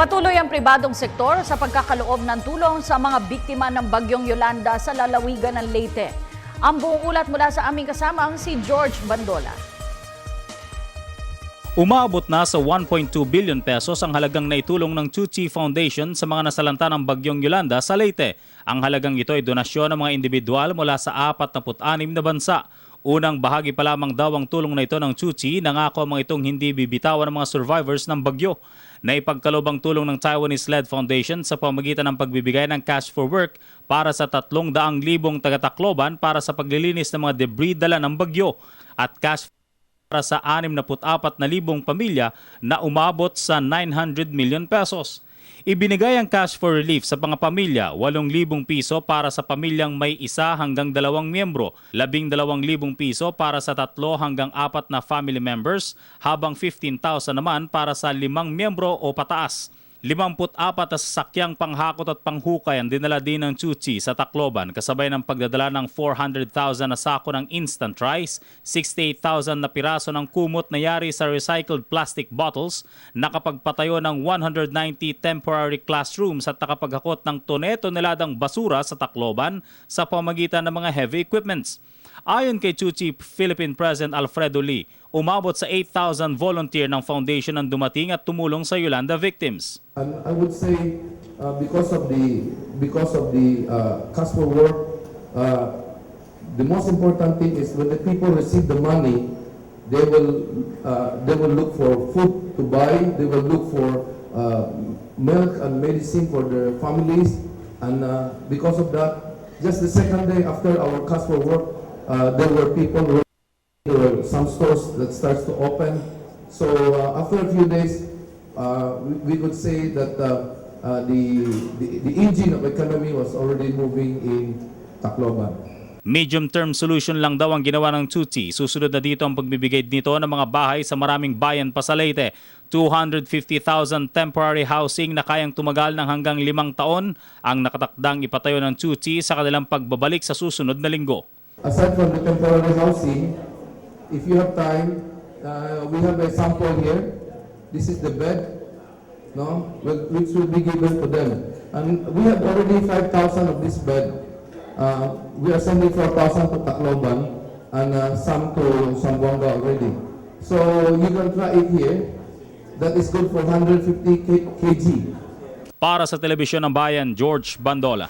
Patuloy ang pribadong sektor sa pagkakaloob ng tulong sa mga biktima ng Bagyong Yolanda sa lalawigan ng Leyte. Ang buong ulat mula sa aming kasamang si George Bandola. Umaabot na sa 1.2 billion pesos ang halagang naitulong ng Chuchi Foundation sa mga nasalanta ng Bagyong Yolanda sa Leyte. Ang halagang ito ay donasyon ng mga individual mula sa 46 na bansa. Unang bahagi pa lamang daw ang tulong na ito ng Chuchi, nangako mga itong hindi bibitawan ng mga survivors ng bagyo. Naipagkaloob ang tulong ng Taiwanese-led foundation sa pamamagitan ng pagbibigay ng cash for work para sa 300,000 taga-Tacloban para sa paglilinis ng mga debris dala ng bagyo at cash para sa 64,000 pamilya na umabot sa 900 million pesos. Ibinigay ang cash for relief sa mga pamilya, 8,000 piso para sa pamilyang may 1 hanggang 2 miyembro, 12,000 piso para sa 3 hanggang 4 na family members, habang 15,000 naman para sa 5 miyembro o pataas. 54 na sasakyang panghakot at panghukay ang dinala din ng Chuchi sa Tacloban kasabay ng pagdadala ng 400,000 na sako ng instant rice, 68,000 na piraso ng kumot na yari sa recycled plastic bottles, nakapagpatayo ng 190 temporary classrooms at nakapaghakot ng toneladang basura sa Tacloban sa pamamagitan ng mga heavy equipments. Ayon kay Chuchi Philippine President Alfredo Lee, umabot sa 8,000 volunteer ng foundation ang dumating at tumulong sa Yolanda victims. And I would say because of the cash for work, the most important thing is when the people receive the money, they will look for food to buy, they will look for milk and medicine for their families, and because of that, just the second day after our cash for work, there were some stores that starts to open. So after a few days, we could say that the engine of economy was already moving in Tacloban. Medium-term solution lang daw ang ginawa ng Chuchi. Susunod na dito ang pagbibigay nito ng mga bahay sa maraming bayan pa sa Leyte. 250,000 temporary housing na kayang tumagal ng hanggang 5 taon ang nakatakdang ipatayo ng Chuchi sa kanilang pagbabalik sa susunod na linggo. Aside from the temporary housing, if you have time, we have a sample here. This is the bed, no, which will be given to them. And we have already 5,000 of this bed. We are sending 4,000 to Tacloban and some to Zamboanga already. So you can try it here. That is good for 150 kg. Para sa Telebisyon ng Bayan, George Bandola.